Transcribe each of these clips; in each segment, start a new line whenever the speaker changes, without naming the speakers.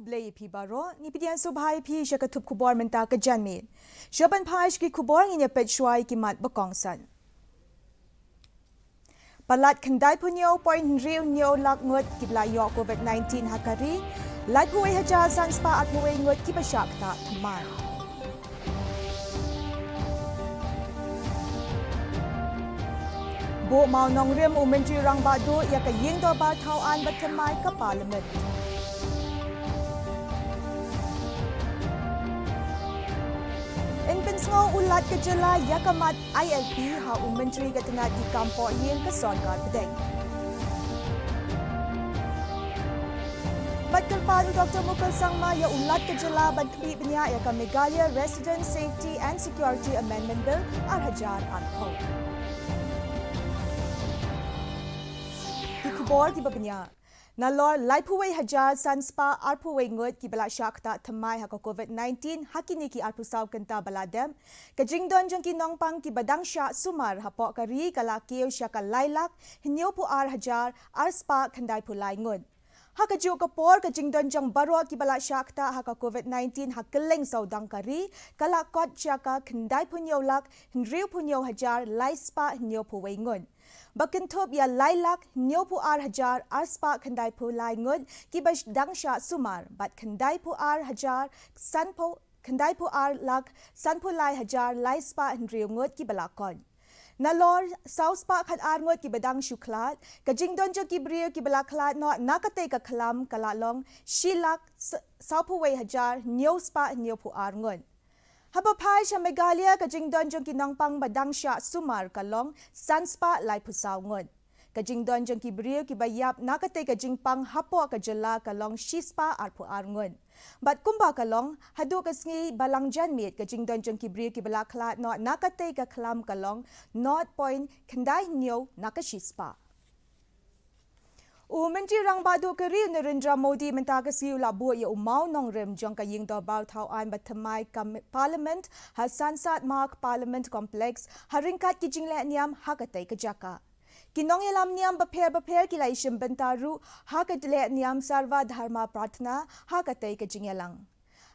kublai pi baro ni pidian subhai pi shakatup kubor menta ka janmin shoban phaish ki kubor ngi pet shwai ki mat bakong san palat khandai punyo point riu nyo lak ngot ki bla yo covid-19 hakari lai puwe haja san spa at puwe ngot ki pasyak ta thamai Bo mau nong rem menteri rang badu ya ka ying do ba thau an bathamai ka parliament In Pinsngo ulat ke jela ya kamat ILP ha menteri ka tengah di kampor ying ka sarkar pedeng Batkalpadu Dr. Mukul Sangma ya ulat ke jela ban kpi benya ya ka Meghalaya Resident Safety and Security Amendment Bill Hajar Arpho Kubor ki babnya nalor laipuwe hajar sanspa arpuwe ngot ki bala shakta thamai ha covid-19 hakini ki arpusaw kanta baladem kajingdon jong ki nongpang ki badang sha sumar hapo kari kala kiyo shaka lailak hinyo pu ar hajar arspa khandai pulai ngot Hakaju kapor kajingdon jong baro ki bala shakta ha covid-19 hakeleng saudang kari kala kot shaka khandai punyo lak hinriu punyo hajar laispa hinyo pu wengon Bakintop ya lailak nyopu ar hajar arspa khandai pu lai ngut ki bash dangsha sumar bat khandai pu ar hajar sanpo khandai pu ar lak sanpo lai hajar laispa hinriu ngut ki balakon Nalor sauspa khat ar ngut ki badang shuklat kajingdon jo ki brio ki balaklat no nakate ka khalam kalalong shilak saupu wei hajar nyospa nyopu ar ngut Habapai sa Meghalaya kajingdon jong kinangpang badang sya sumar kalong sanspa lai pusaw ngot. Kajingdon jong kibriyo kibayap nakate kajingpang hapo kajala kalong shispa arpo arngot. Bat kumba kalong hadu kasngi balang janmit kajingdon jong kibriyo kibalaklat no nakate kaklam kalong not point kandai nyo nakashispa. Menteri rang badu keri Narendra Modi mentagasi labu ya umau nong rem jong ka ying do bau thau an bathamai parliament ha sansad mark parliament complex haringkat ki jingle niam hakatai ka jaka kinong yalam niam bapher ki laishim bentaru hakadle niam sarva dharma pratna hakatai ka jingelang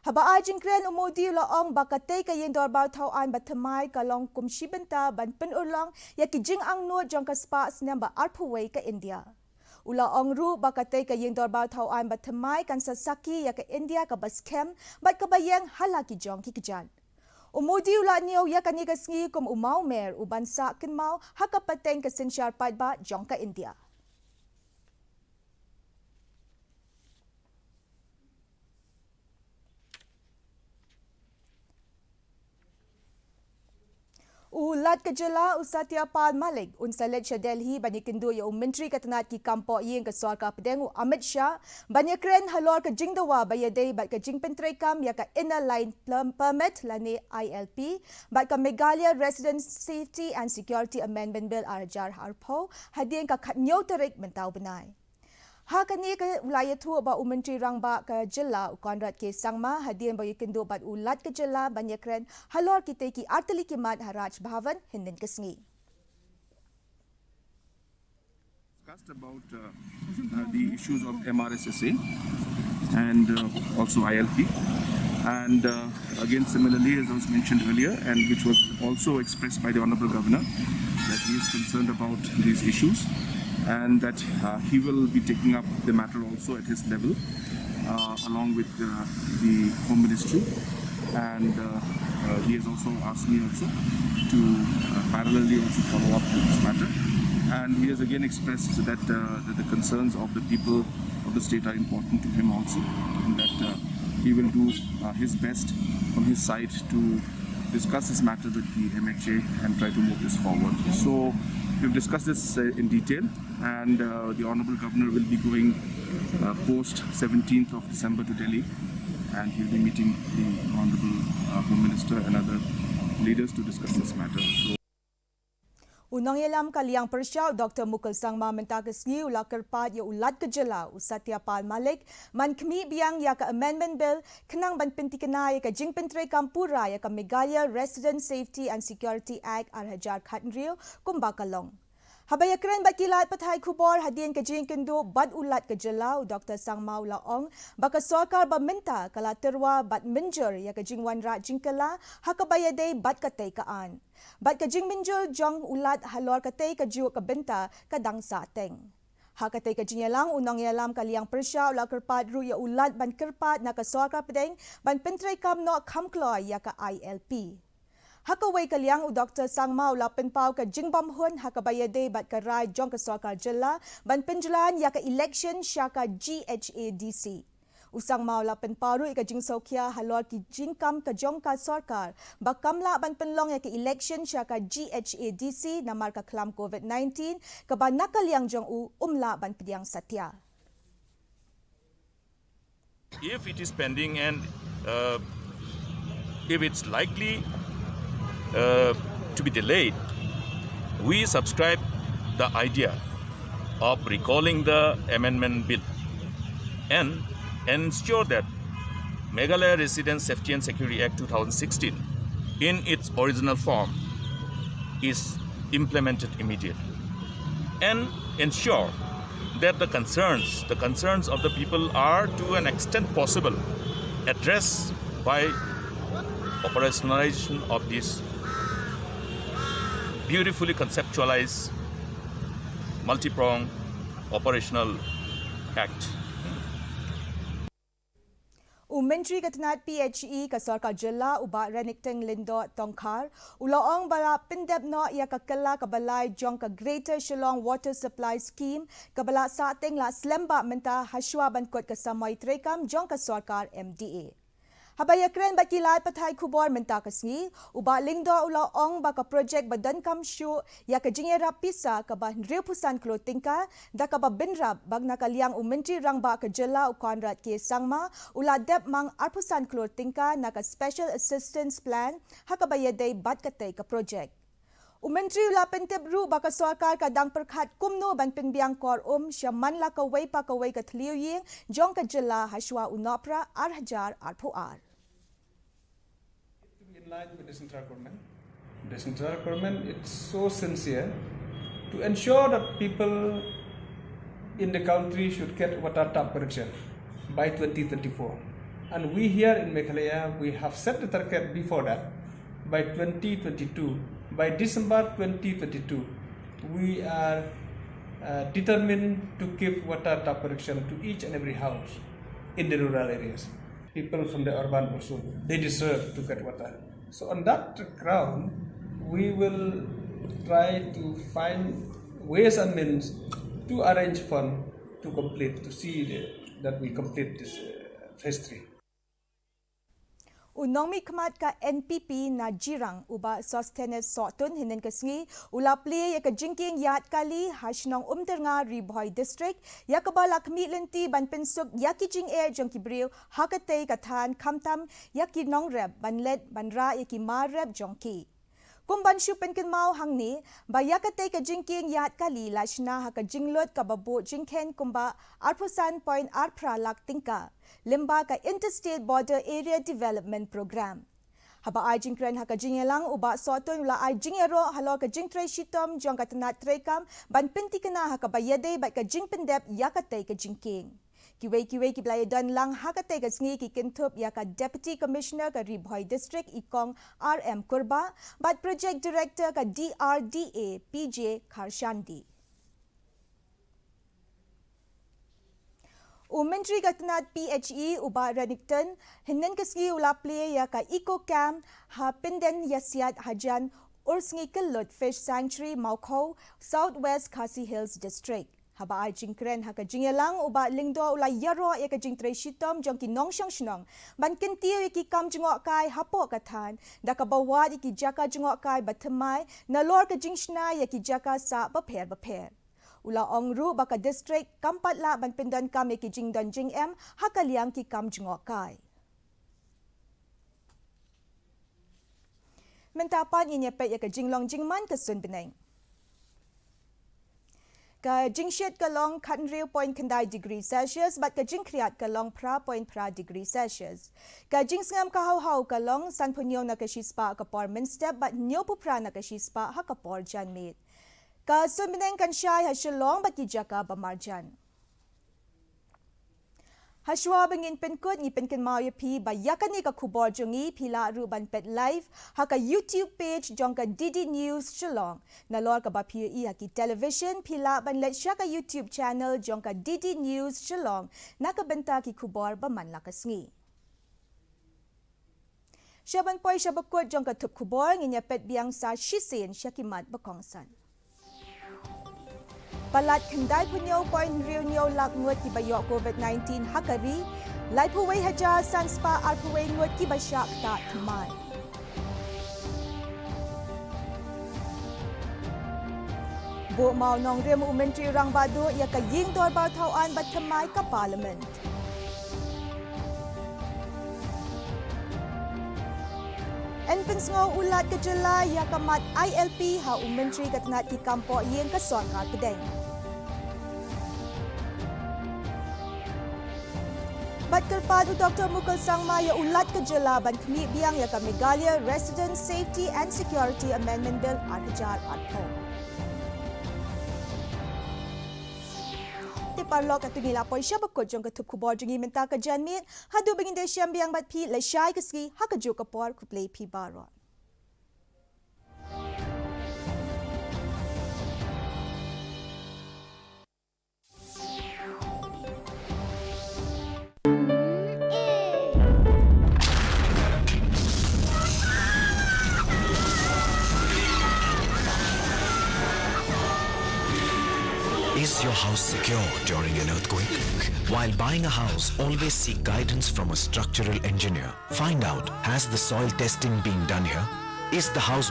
Haba ajing kren umodi la ong bakate ka ying do bau thau an bathamai kalong kumshi benta ban pen urlong ya ki jing ang no jong ka spa snam ba arpuwei ka India Ula ongru bakate ka ying dorbau thau an bathamai kan sasaki ya ka India ka baskem bat ka bayang halaki jong ki kijan. Umudi ula niyo ya ka nigasngi kum umau mer ubansa kinmau hakapateng ka sinsyar ba jong ka India. Ulat kejala Usatya Pal Malik unsalet sya Delhi banikindu ya menteri katanat ki kampo yeng ke sarkar pedengu Amit Shah banyakren halor ke jingdawa bayadei bat ke jingpentrei kam ya ka inner line permit lani ILP bat ka Meghalaya Resident Safety and Security Amendment Bill Hajar Arpho hadien ka khatnyo tarik mentau benai Hakani ke wilayah tu ba menteri rang ba ke jela Konrad ke sangma hadien ba yikindo bat ulat ke jela banyakren halor kita ki arteli kimat Haraj Bhavan hinden kesngi
Discussed about the issues of MRSSA and also ILP and again similarly as I was mentioned earlier and which was also expressed by the Honourable Governor that he is concerned about these issues and that he will be taking up the matter also at his level along with the Home Ministry and he has also asked me also to parallelly also follow up with this matter and he has again expressed that the concerns of the people of the state are important to him also and that he will do his best from his side to discuss this matter with the MHA and try to move this forward. So we've discussed this in detail and the Honourable Governor will be going post 17th of December to Delhi and he'll be meeting the Honourable Home Minister and other leaders to discuss this matter. So
Unang yalam kaliang persyaw Dr. Mukul Sangma mentakas ni ula kerpat ya ulat kejela Usatya Pal Malik man kemi biang ya ka amendment bill kenang ban pintikena ya ka jingpentrei kampura ya ka Meghalaya Resident Safety and Security Act Hajar Khatnriu kumbakalong Habaya keren bakilat pathai kubor hadian ke jing kendo bad ulat ke jelau Dr. Sangmau Laong baka sorkar baminta kala terwa bad menjur ya ke jing wanra jingkala hakabaya day bad katay kaan. Bad ke jing menjur jong ulat halor katay ke ju ke benta kadang sateng. Hakatay ka jinyalang unang yalam kaliang persya ula kerpat ru ya ulat ban kerpat na ka sorkar pedeng ban pentray kam no kamkloy ya ka ILP. Hakaway kaliang u Dr. Sangmau la penpau ka jingbam hun hakabayade bat karai jong ka sorkar jela ban penjulan ya ka election syaka GHADC. Usang mau la penpau ru ka jing sokia halor ki jingkam ka jong ka sorkar bakamla ban penlong ya ka election syaka GHADC namar ka klam COVID-19 ka ban nakaliang jong u umla ban pediang satya.
If it is pending and if it's likely to be delayed, we subscribe the idea of recalling the amendment bill and ensure that Meghalaya Resident Safety and Security Act 2016 in its original form is implemented immediately and ensure that the concerns of the people are to an extent possible addressed by operationalization of this beautifully conceptualized multi-pronged operational act.
Menteri Ketenat PHE ka Sarkar Jela uba Renikteng Lindo Tongkar ulaong bala pindep no ia ka kala ka balai jong ka Greater Shillong Water Supply Scheme ka bala sateng la slemba menta haswa ban kot ka samai trekam jong ka Sarkar MDA. Habaya kren bakilat pathai kubor menta kasngi uba lingdo ulaong ba ka project badan kam shu ya ka jingera pisa ka ba riupusan klotingka da ka ba binrab bag nakaliang menteri rang ba ka jela u Conrad K Sangma ula dep mang arpusan klotingka na ka special assistance plan hakabaya day bat katay ka project. Menteri ula pentep ru baka sorkar kadang perkhat kumno ban pinbiang kor syaman la ka way pa ka way ka tliuying jong ka jela haswa unopra arhajar arpuar.
In line with the central government. The central government is so sincere to ensure that people in the country should get water tap connection by 2024. And we here in Meghalaya, we have set the target before that by 2022. By December 2022, we are determined to give water tap connection to each and every house in the rural areas. People from the urban also, they deserve to get water. So on that ground, we will try to find ways and means to arrange fund to complete, to see that we complete this phase 3.
Unong mi kamat ka NPP na jirang uba sustenance sotun hinin kasngi ula pli ya ka jingking yat kali hasnong nga Riboy District ya ka balak mi lenti ban pensuk ya ki jing air jong kibriu hakatay katan kamtam ya ki nong rep ban led ban ra ya ki ma rep jong ki. Kung bansyu penken mau hangni bayakatay ka jingking yat kali lashna ha ka jinglot ka babu jingken kumba arpusan point arpra lak tingka limba ka Interstate Border Area Development Program. Haba ay jingkren ha ka jingelang uba soton ula ay jingero halo ka jingtray shitom jong katanat trekam ban pinti kana ha ka bayade bat ka jingpendep yakatay ka jingking. Kiway kiblayadan lang hakatay ka sngi kikintup ya ka Deputy Commissioner ka Riboy District ikong RM Kurba bat Project Director ka DRDA PJ Karshandi. Menteri Ketenat PHE uba Renington hinin kasngi ula play ya ka Eco Camp ha pinden yasiat hajan ursngi kelut Fish Sanctuary Mauko Southwest Khasi Hills District. Haba ay jingkren ha ka jingelang uba lingdo ula yaro ya ka jingtray shitom jong ki nong syang shnong ban kentiyo iki kam jingok kai hapo katan da ka bawat iki jaka jingok kai batamay na lor ka jingshna ya ki jaka sa baper. Ula ongru baka district kampat la ban pindan kam ya ki jingdan jing em hakaliang ki kam jingok kai. Mentapan inyepet ya ka jinglong jingman kesun beneng. Ka jingshit kalong kanriu point kendai degree Celsius bat ka jingkriat kalong pra degree Celsius. Ka jingsngam ka hau kalong sanpunyo na kashispa ka por minstep bat nyopu pra na kashispa ha ka por janmit. ka sunmineng kan syai ha shalong baki jaka bamarjan. Hashwa bengin penkut ni penken mau ya pi bayakani ka kubor jongi pila ruban pet live haka YouTube page jongka Didi News Shillong nalor ka bapi i haki television pila ban let syaka YouTube channel jongka Didi News Shillong nakabenta ki kubor baman lakasngi. Syaban poi syabakut jongka tup kubor nginya pet biang sa shisin syakimat bakongsan. Palat kendai punyo point reunyo lak ngut ki bayok COVID-19 hakari, lai puway hajar san spa ar puway ngut ki basyak tak temai. Bu mau nong rem Menteri Rang Badu ia ka ying dor bar tauan bat temai ka parlimen. Enpens ngau ulat ke jela ia kamat ILP ha Menteri katnat ki kampok yen ka sorkar kedeng. Bat kerpadu Dr. Mukul Sangma ya ulat ke jela ban kemi biang ya ka Meghalaya Resident Safety and Security Amendment Bill arhajar arpo. Parlok at tungila po siya bakod yung katup kubor yung imenta ka dyan mit, hadu bangin de siyang biyang bat pi, la siyay kaski, hakajo ka por kuplay pi baron.
Is your house secure during an earthquake? While buying a house, always seek guidance from a structural engineer. Find out, has the soil testing been done here? Is the house